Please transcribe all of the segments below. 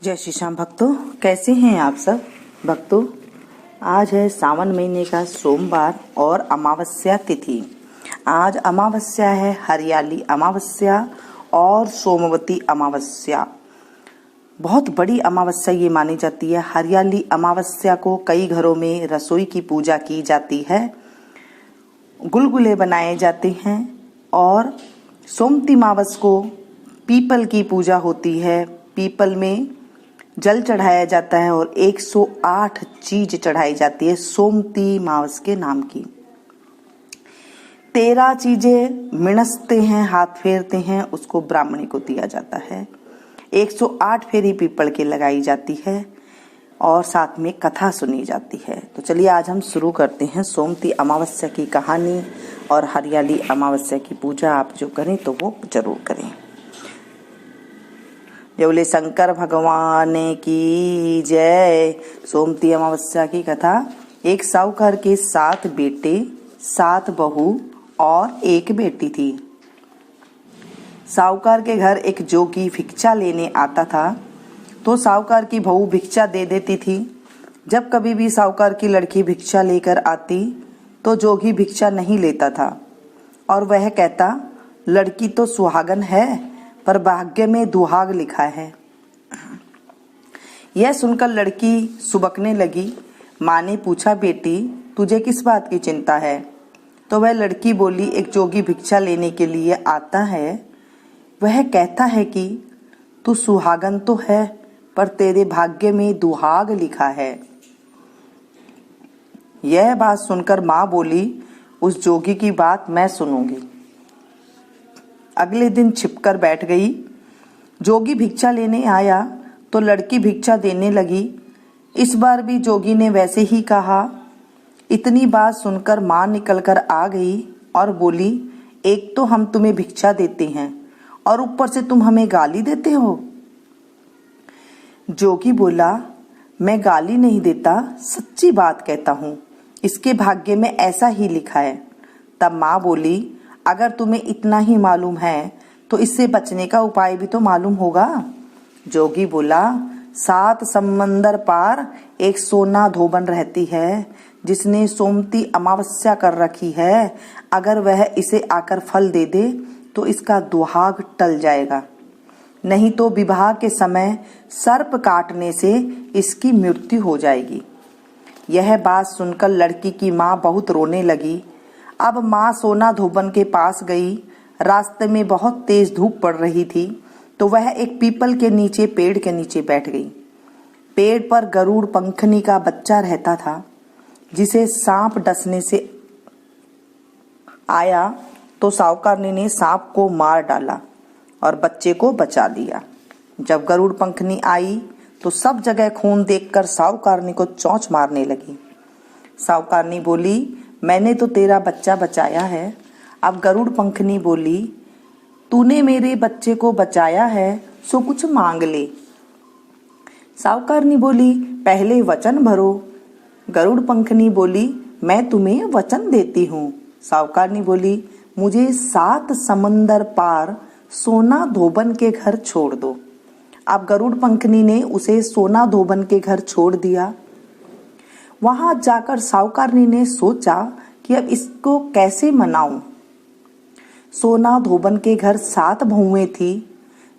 जय श्री श्याम भक्तों, कैसे हैं आप सब भक्तों। आज है सावन महीने का सोमवार और अमावस्या तिथि। आज अमावस्या है हरियाली अमावस्या और सोमवती अमावस्या। बहुत बड़ी अमावस्या ये मानी जाती है। हरियाली अमावस्या को कई घरों में रसोई की पूजा की जाती है, गुलगुले बनाए जाते हैं। और सोमवती अमावस को पीपल की पूजा होती है। पीपल में जल चढ़ाया जाता है और 108 चीज चढ़ाई जाती है सोमवती अमावस के नाम की। 13 चीजें मिणसते हैं, हाथ फेरते हैं, उसको ब्राह्मणी को दिया जाता है। 108 फेरी पीपल की लगाई जाती है और साथ में कथा सुनी जाती है। तो चलिए आज हम शुरू करते हैं सोमवती अमावस्या की कहानी। और हरियाली अमावस्या की पूजा आप जो करें तो वो जरूर करें। बोले शंकर भगवान की जय। सोमवती अमावस्या की कथा। एक साहूकार के 7 बेटे, 7 बहू और 1 बेटी थी। साहूकार के घर एक जोगी भिक्षा लेने आता था, तो साहूकार की बहू भिक्षा दे देती थी। जब कभी भी साहूकार की लड़की भिक्षा लेकर आती तो जोगी भिक्षा नहीं लेता था और वह कहता, लड़की तो सुहागन है पर भाग्य में दुहाग लिखा है। यह सुनकर लड़की सुबकने लगी। माँ ने पूछा, बेटी तुझे किस बात की चिंता है? तो वह लड़की बोली, एक जोगी भिक्षा लेने के लिए आता है, वह कहता है कि तू सुहागन तो है पर तेरे भाग्य में दुहाग लिखा है। यह बात सुनकर माँ बोली, उस जोगी की बात मैं सुनूंगी। अगले दिन छिपकर बैठ गई। जोगी भिक्षा लेने आया तो लड़की भिक्षा देने लगी। इस बार भी जोगी ने वैसे ही कहा। इतनी बात सुनकर माँ निकलकर आ गई और बोली, एक तो हम तुम्हें भिक्षा देते हैं और ऊपर से तुम हमें गाली देते हो। जोगी बोला, मैं गाली नहीं देता, सच्ची बात कहता हूँ, इसके भाग्य में ऐसा ही लिखा है। तब माँ बोली, अगर तुम्हें इतना ही मालूम है तो इससे बचने का उपाय भी तो मालूम होगा। जोगी बोला, 7 समंदर पार एक सोना धोबन रहती है जिसने सोमवती अमावस्या कर रखी है। अगर वह इसे आकर फल दे दे तो इसका दुहाग टल जाएगा, नहीं तो विवाह के समय सर्प काटने से इसकी मृत्यु हो जाएगी। यह बात सुनकर लड़की की माँ बहुत रोने लगी। अब माँ सोना धोबन के पास गई। रास्ते में बहुत तेज धूप पड़ रही थी तो वह एक पीपल के नीचे, पेड़ के नीचे बैठ गई। पेड़ पर गरुड़ पंखनी का बच्चा रहता था, जिसे सांप डसने से आया तो साहूकारनी ने सांप को मार डाला और बच्चे को बचा लिया। जब गरुड़ पंखनी आई तो सब जगह खून देखकर साहूकारनी को चोंच मारने लगी। साहूकारनी बोली, मैंने तो तेरा बच्चा बचाया है। अब गरुड़ पंखनी बोली, तूने मेरे बच्चे को बचाया है सो कुछ मांग ले। साहूकारनी बोली, पहले वचन भरो। गरुड़ पंखनी बोली, मैं तुम्हें वचन देती हूँ। साहूकारनी बोली, मुझे 7 समंदर पार सोना धोबन के घर छोड़ दो। अब गरुड़ पंखनी ने उसे सोना धोबन के घर छोड़ दिया। वहां जाकर साहूकारनी ने सोचा कि अब इसको कैसे मनाऊं। सोना धोबन के घर 7 बहुएं थी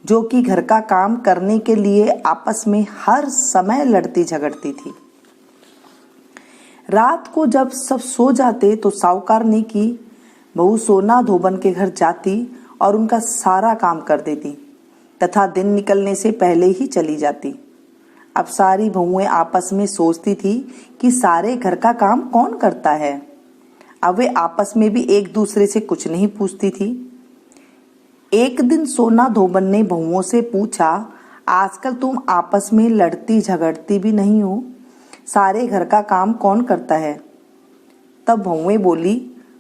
जो कि घर का काम करने के लिए आपस में हर समय लड़ती झगड़ती थी। रात को जब सब सो जाते तो साहूकारनी की बहू सोना धोबन के घर जाती और उनका सारा काम कर देती तथा दिन निकलने से पहले ही चली जाती। अब सारी बहुएं आपस में सोचती थी कि सारे घर का काम कौन करता है। अब वे आपस में भी एक दूसरे से कुछ नहीं पूछती थी। एक दिन सोना धोबन ने बहुओं से पूछा, आजकल तुम आपस में लड़ती झगड़ती भी नहीं हो, सारे घर का काम कौन करता है? तब बहुएं बोली,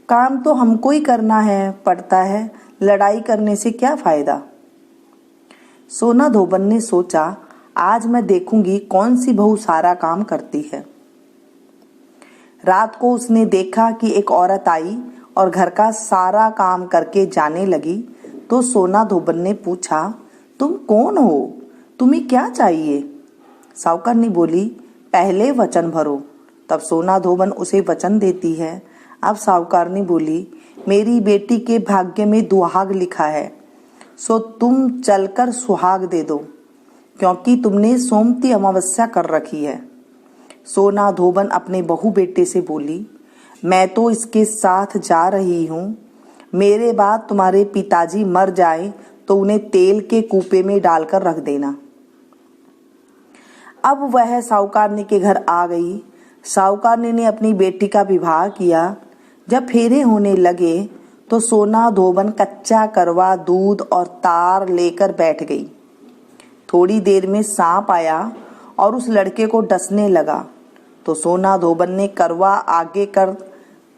काम तो हमको ही करना है पड़ता है, लड़ाई करने से क्या फायदा। सोना धोबन ने सोचा, आज मैं देखूंगी कौन सी बहू सारा काम करती है। रात को उसने देखा कि एक औरत आई और घर का सारा काम करके जाने लगी तो सोना धोबन ने पूछा, तुम कौन हो? तुम्हें क्या चाहिए? साहूकारनी बोली, पहले वचन भरो। तब सोना धोबन उसे वचन देती है। अब साहूकारनी बोली, मेरी बेटी के भाग्य में दुहाग लिखा है, सो तुम चलकर सुहाग दे दो, क्योंकि तुमने सोमती अमावस्या कर रखी है। सोना धोबन अपने बहू बेटे से बोली, मैं तो इसके साथ जा रही हूँ, मेरे बाद तुम्हारे पिताजी मर जाए तो उन्हें तेल के कूपे में डालकर रख देना। अब वह साहूकारनी के घर आ गई। साहूकारनी ने अपनी बेटी का विवाह किया। जब फेरे होने लगे तो सोना धोबन कच्चा करवा दूध और तार लेकर बैठ गई। थोड़ी देर में सांप आया और उस लड़के को डसने लगा, तो सोना धोबन ने करवा आगे कर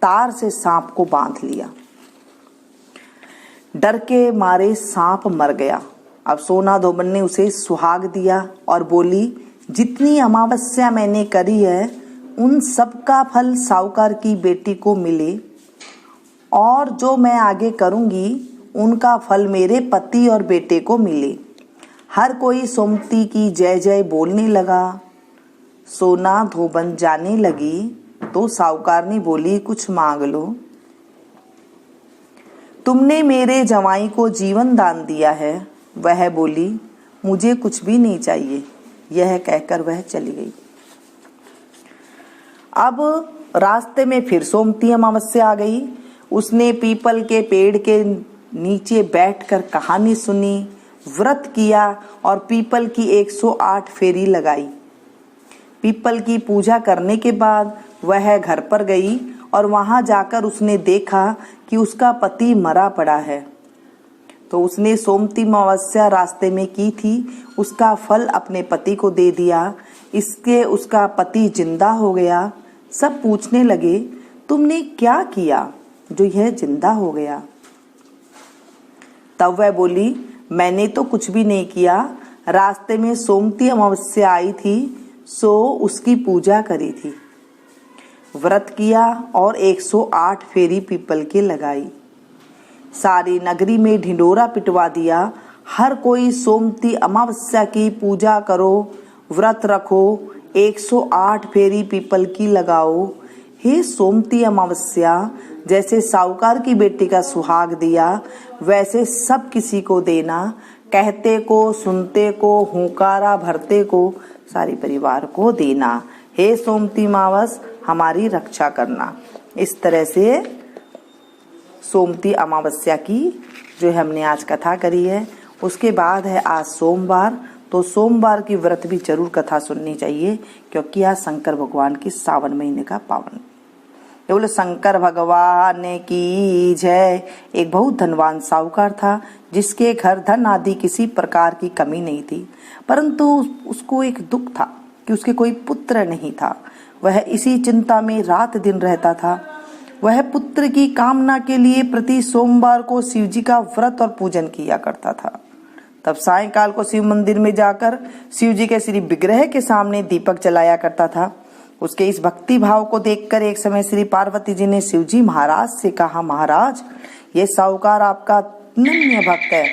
तार से सांप को बांध लिया। डर के मारे सांप मर गया। अब सोना धोबन ने उसे सुहाग दिया और बोली, जितनी अमावस्या मैंने करी है उन सब का फल साहूकार की बेटी को मिले, और जो मैं आगे करूंगी उनका फल मेरे पति और बेटे को मिले। हर कोई सोमती की जय जय बोलने लगा। सोना धोबन जाने लगी तो साहूकारनी बोली, कुछ मांग लो। तुमने मेरे जवाई को जीवन दान दिया है। वह बोली, मुझे कुछ भी नहीं चाहिए। यह कहकर वह चली गई। अब रास्ते में फिर सोमती अमावस्या आ गई। उसने पीपल के पेड़ के नीचे बैठकर कहानी सुनी, व्रत किया और पीपल की 108 फेरी लगाई। पीपल की पूजा करने के बाद वह घर पर गई और वहां जाकर उसने देखा कि उसका पति मरा पड़ा है। तो उसने सोमती अमावस्या रास्ते में की थी, उसका फल अपने पति को दे दिया। इसके उसका पति जिंदा हो गया। सब पूछने लगे, तुमने क्या किया जो यह जिंदा हो गया? तब वह बोली, मैंने तो कुछ भी नहीं किया। रास्ते में सोमती अमावस्या आई थी, सो उसकी पूजा करी थी, व्रत किया और 108 फेरी पीपल की लगाई। सारी नगरी में ढिंडोरा पिटवा दिया। हर कोई सोमती अमावस्या की पूजा करो, व्रत रखो, 108 फेरी पीपल की लगाओ। हे सोमती अमावस्या, जैसे साहूकार की बेटी का सुहाग दिया वैसे सब किसी को देना। कहते को, सुनते को, हुंकारा भरते को, सारे परिवार को देना। हे सोमती अमावस, हमारी रक्षा करना। इस तरह से सोमती अमावस्या की जो हमने आज कथा करी है। उसके बाद है आज सोमवार, तो सोमवार की व्रत भी जरूर कथा सुननी चाहिए, क्योंकि आज शंकर भगवान की सावन महीने का पावन। ये बोले शंकर भगवान की जय। एक बहुत धनवान साहूकार था, जिसके घर धन आदि किसी प्रकार की कमी नहीं थी, परंतु उसको एक दुख था कि उसके कोई पुत्र नहीं था। वह इसी चिंता में रात दिन रहता था। वह पुत्र की कामना के लिए प्रति सोमवार को शिव जी का व्रत और पूजन किया करता था। तब सायंकाल को शिव मंदिर में जाकर शिव जी के श्री विग्रह के सामने दीपक जलाया करता था। उसके इस भक्ति भाव को देखकर एक समय श्री पार्वती जी ने शिव जी महाराज से कहा, महाराज, ये साहूकार आपका अनन्य भक्त है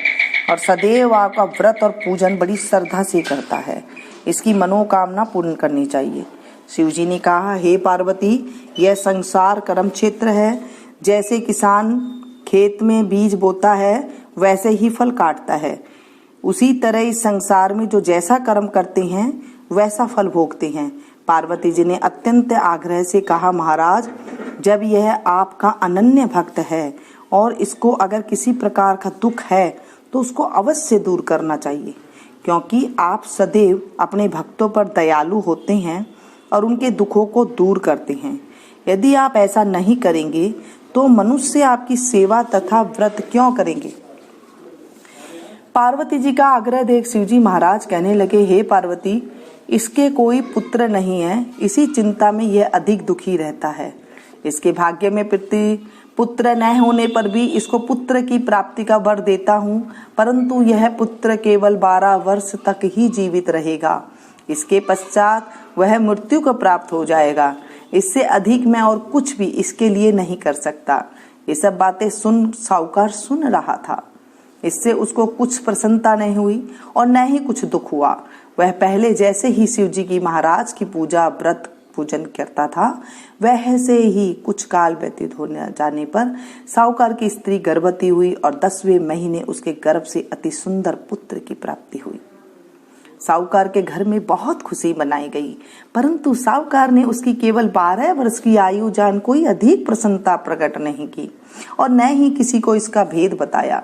और सदैव आपका व्रत और पूजन बड़ी श्रद्धा से करता है, इसकी मनोकामना पूर्ण करनी चाहिए। शिव जी ने कहा, हे पार्वती, यह संसार कर्म क्षेत्र है। जैसे किसान खेत में बीज बोता है वैसे ही फल काटता है, उसी तरह इस संसार में जो जैसा कर्म करते हैं वैसा फल भोगते हैं। पार्वती जी ने अत्यंत आग्रह से कहा, महाराज, जब यह आपका अनन्य भक्त है और इसको अगर किसी प्रकार का दुख है तो उसको अवश्य दूर करना चाहिए, क्योंकि आप सदैव अपने भक्तों पर दयालु होते हैं और उनके दुखों को दूर करते हैं। यदि आप ऐसा नहीं करेंगे तो मनुष्य आपकी सेवा तथा व्रत क्यों करेंगे? पार्वती जी का आग्रह देख शिव जी महाराज कहने लगे, हे पार्वती, इसके कोई पुत्र नहीं है, इसी चिंता में यह अधिक दुखी रहता है। इसके भाग्य में पुत्र न होने पर भी इसको पुत्र की प्राप्ति का वर देता हूँ, परंतु यह पुत्र केवल 12 वर्ष तक ही जीवित रहेगा। इसके पश्चात वह मृत्यु को प्राप्त हो जाएगा। इससे अधिक मैं और कुछ भी इसके लिए नहीं कर सकता। ये सब बातें साहूकार सुन रहा था। इससे उसको कुछ प्रसन्नता नहीं हुई और न ही कुछ दुख हुआ। वह पहले जैसे ही शिव जी की महाराज की पूजा व्रत पूजन करता था, वैसे ही कुछ काल व्यतीत होने जाने पर साहूकार की स्त्री गर्भवती हुई और 10वें महीने उसके गर्भ से अति सुंदर पुत्र की प्राप्ति हुई। साहूकार के घर में बहुत खुशी मनाई गई, परंतु साहूकार ने उसकी केवल 12 वर्ष की आयु जान कोई अधिक प्रसन्नता प्रकट नहीं की और न ही किसी को इसका भेद बताया।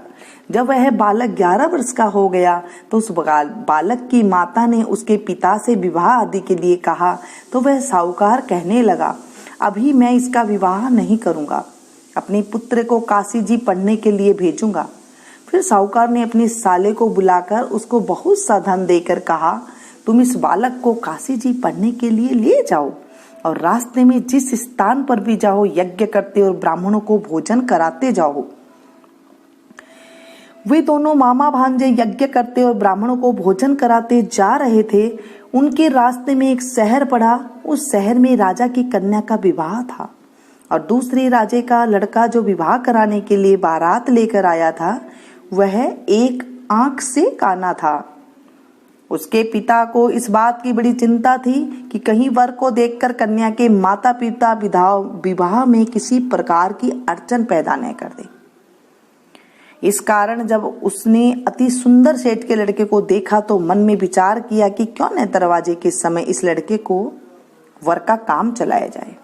जब वह बालक 11 वर्ष का हो गया तो उस बालक की माता ने उसके पिता से विवाह आदि के लिए कहा, तो वह साहूकार कहने लगा, अभी मैं इसका विवाह नहीं करूंगा, अपने पुत्र को काशी जी पढ़ने के लिए भेजूंगा। फिर साहूकार ने अपने साले को बुलाकर उसको बहुत सा धन देकर कहा, तुम इस बालक को काशी जी पढ़ने के लिए ले जाओ और रास्ते में जिस स्थान पर भी जाओ यज्ञ करते और ब्राह्मणों को भोजन कराते जाओ। वे दोनों मामा भांजे यज्ञ करते और ब्राह्मणों को भोजन कराते जा रहे थे। उनके रास्ते में एक शहर पड़ा। उस शहर में राजा की कन्या का विवाह था और दूसरे राजे का लड़का जो विवाह कराने के लिए बारात लेकर आया था, वह एक आंख से काना था। उसके पिता को इस बात की बड़ी चिंता थी कि कहीं वर को देखकर कन्या के माता पिता विवाह में किसी प्रकार की अड़चन पैदा न कर दे। इस कारण जब उसने अति सुंदर सेठ के लड़के को देखा तो मन में विचार किया कि क्यों न दरवाजे के समय इस लड़के को वर का काम चलाया जाए।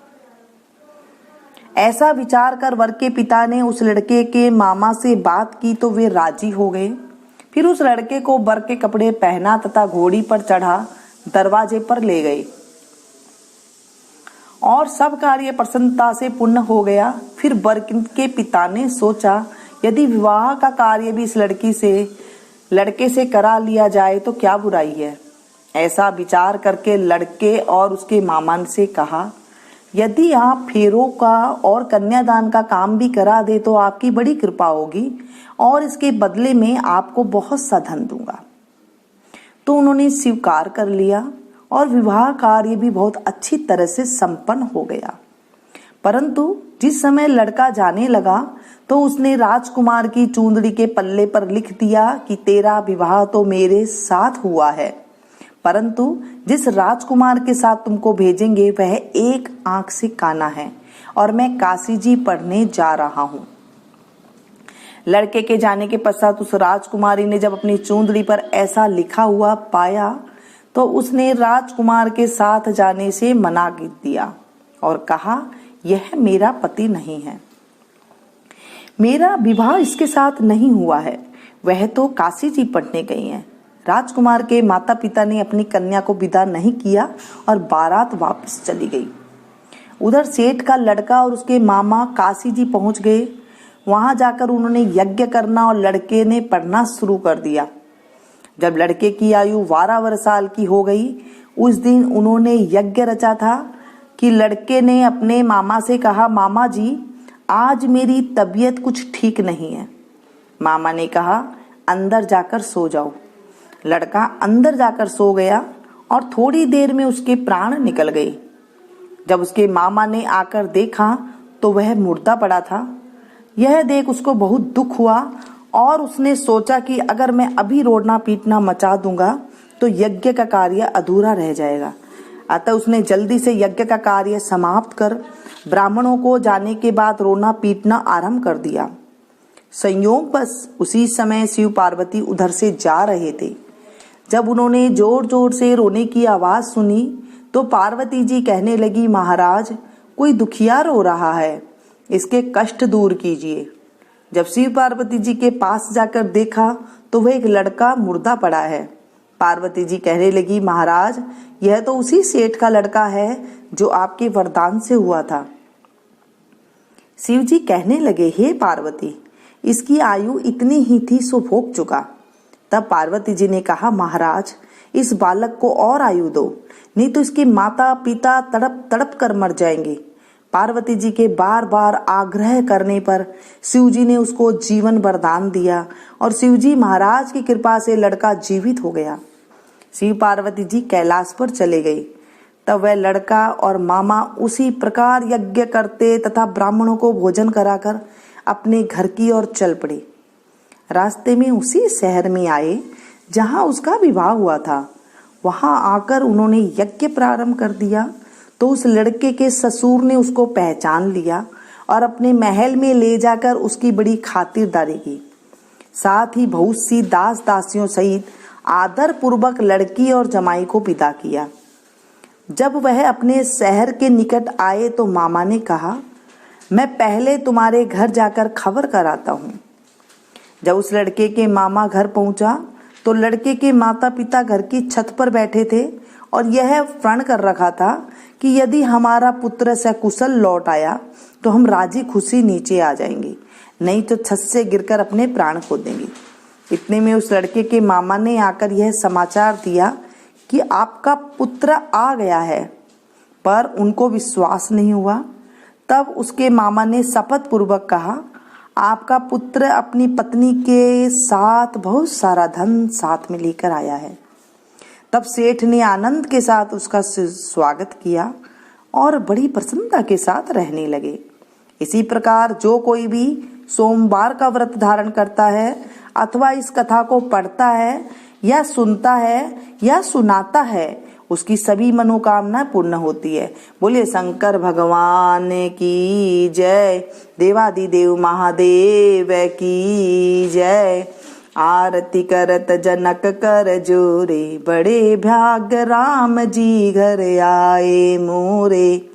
ऐसा विचार कर वर के पिता ने उस लड़के के मामा से बात की तो वे राजी हो गए। फिर उस लड़के को वर के कपड़े पहना तथा घोड़ी पर चढ़ा दरवाजे पर ले गए और सब कार्य प्रसन्नता से पूर्ण हो गया। फिर वर के पिता ने सोचा, यदि विवाह का कार्य भी इस लड़के से करा लिया जाए तो क्या बुराई है। ऐसा विचार करके लड़के और उसके मामा से कहा, यदि आप फेरों का और कन्यादान का काम भी करा दे तो आपकी बड़ी कृपा होगी और इसके बदले में आपको बहुत सा धन दूंगा। तो उन्होंने स्वीकार कर लिया और विवाह कार्य भी बहुत अच्छी तरह से संपन्न हो गया। परंतु जिस समय लड़का जाने लगा तो उसने राजकुमार की चूंदड़ी के पल्ले पर लिख दिया कि तेरा विवाह तो मेरे साथ हुआ है, परंतु जिस राजकुमार के साथ तुमको भेजेंगे वह एक आंख से काना है और मैं काशी जी पढ़ने जा रहा हूं। लड़के के जाने के पश्चात उस राजकुमारी ने जब अपनी चूंदड़ी पर ऐसा लिखा हुआ पाया तो उसने राजकुमार के साथ जाने से मना कर दिया और कहा, यह मेरा पति नहीं है, मेरा विवाह इसके साथ नहीं हुआ है, वह तो काशी जी पढ़ने गई हैं। राजकुमार के माता पिता ने अपनी कन्या को विदा नहीं किया और बारात वापस चली गई। उधर सेठ का लड़का और उसके मामा काशी जी पहुंच गए। वहां जाकर उन्होंने यज्ञ करना और लड़के ने पढ़ना शुरू कर दिया। जब लड़के की आयु 12 साल की हो गई, उस दिन उन्होंने यज्ञ रचा था कि लड़के ने अपने मामा से कहा, मामा जी आज मेरी तबीयत कुछ ठीक नहीं है। मामा ने कहा, अंदर जाकर सो जाओ। लड़का अंदर जाकर सो गया और थोड़ी देर में उसके प्राण निकल गए। जब उसके मामा ने आकर देखा तो वह मुर्दा पड़ा था। यह देख उसको बहुत दुख हुआ और उसने सोचा कि अगर मैं अभी रोना पीटना मचा दूंगा तो यज्ञ का कार्य अधूरा रह जाएगा। अतः उसने जल्दी से यज्ञ का कार्य समाप्त कर ब्राह्मणों को जाने के बाद रोना पीटना आरंभ कर दिया। संयोग बस उसी समय शिव पार्वती उधर से जा रहे थे। जब उन्होंने जोर जोर से रोने की आवाज सुनी तो पार्वती जी कहने लगी, महाराज कोई दुखिया रो रहा है, इसके कष्ट दूर कीजिए। जब शिव पार्वती जी के पास जाकर देखा तो वह एक लड़का मुर्दा पड़ा है। पार्वती जी कहने लगी, महाराज यह तो उसी सेठ का लड़का है जो आपके वरदान से हुआ था। शिव जी कहने लगे, हे पार्वती इसकी आयु इतनी ही थी सो भोग चुका। तब पार्वती जी ने कहा, महाराज इस बालक को और आयु दो, नहीं तो इसके माता पिता तड़प तड़प कर मर जाएंगे। पार्वती जी के बार बार आग्रह करने पर शिव जी ने उसको जीवन वरदान दिया और शिव जी महाराज की कृपा से लड़का जीवित हो गया। शिव पार्वती जी कैलाश पर चले गए। तब वह लड़का और मामा उसी प्रकार यज्ञ करते तथा ब्राह्मणों को भोजन कराकर अपने घर की ओर चल पड़े। रास्ते में उसी शहर में आए जहां उसका विवाह हुआ था। वहां आकर उन्होंने यज्ञ प्रारंभ कर दिया तो उस लड़के के ससुर ने उसको पहचान लिया और अपने महल में ले जाकर उसकी बड़ी खातिरदारी की। साथ ही बहुत सी दास दासियों सहित आदर पूर्वक लड़की और जमाई को विदा किया। जब वह अपने शहर के निकट आए तो मामा ने कहा, मैं पहले तुम्हारे घर जाकर खबर कराता हूँ। जब उस लड़के के मामा घर पहुंचा तो लड़के के माता पिता घर की छत पर बैठे थे और यह प्रण कर रखा था कि यदि हमारा पुत्र सकुशल लौट आया तो हम राजी खुशी नीचे आ जाएंगे, नहीं तो छत से गिरकर अपने प्राण खो देंगे। इतने में उस लड़के के मामा ने आकर यह समाचार दिया कि आपका पुत्र आ गया है, पर उनको विश्वास नहीं हुआ। तब उसके मामा ने शपथ पूर्वक कहा, आपका पुत्र अपनी पत्नी के साथ बहुत सारा धन साथ में लेकर आया है। तब सेठ ने आनंद के साथ उसका स्वागत किया और बड़ी प्रसन्नता के साथ रहने लगे। इसी प्रकार जो कोई भी सोमवार का व्रत धारण करता है अथवा इस कथा को पढ़ता है या सुनता है या सुनाता है, उसकी सभी मनोकामना पूर्ण होती है। बोलिए शंकर भगवान की जय, देवादिदेव महादेव की जय। आरती करत जनक कर जोरे, बड़े भाग्य राम जी घर आए मोरे।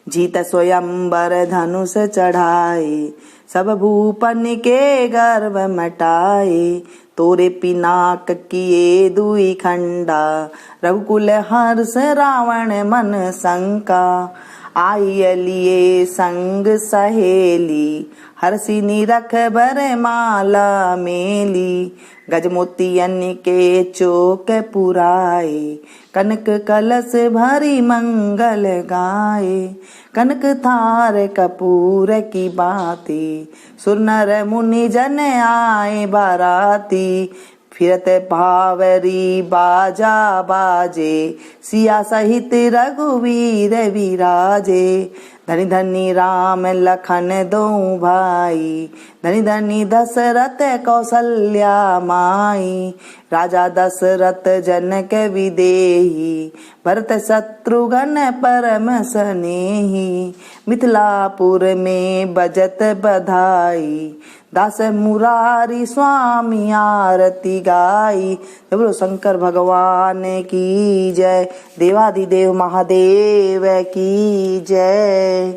जीत स्वयंवर धनुष चढ़ाए, सब भूपन के गर्व मटाए। तोरे पिनाक किए दुई खंडा, रघुकुल हर्ष रावण मन शंका। आई लिए संग सहेली, हर्षिनी रख बर माला मेली। गजमोतियन के चोक पुराए, कनक कलश भरी मंगल गाए। कनक थार कपूर की बाती, सुर नर मुनि जन आए बाराती। फिरत भावरी बाजा बाजे, सिया सहित रघुवीर विराजे। धनी धनी राम लखन दो भाई, धनी धनी दशरथ कौशल्या माई। राजा दशरथ जनक विदेही, भरत शत्रुघ्न परम स्नेही। मिथिलापुर में बजत बधाई, दास मुरारी स्वामी आरती गाई। बोलो शंकर भगवान की जय, देवादिदेव महादेव की जय।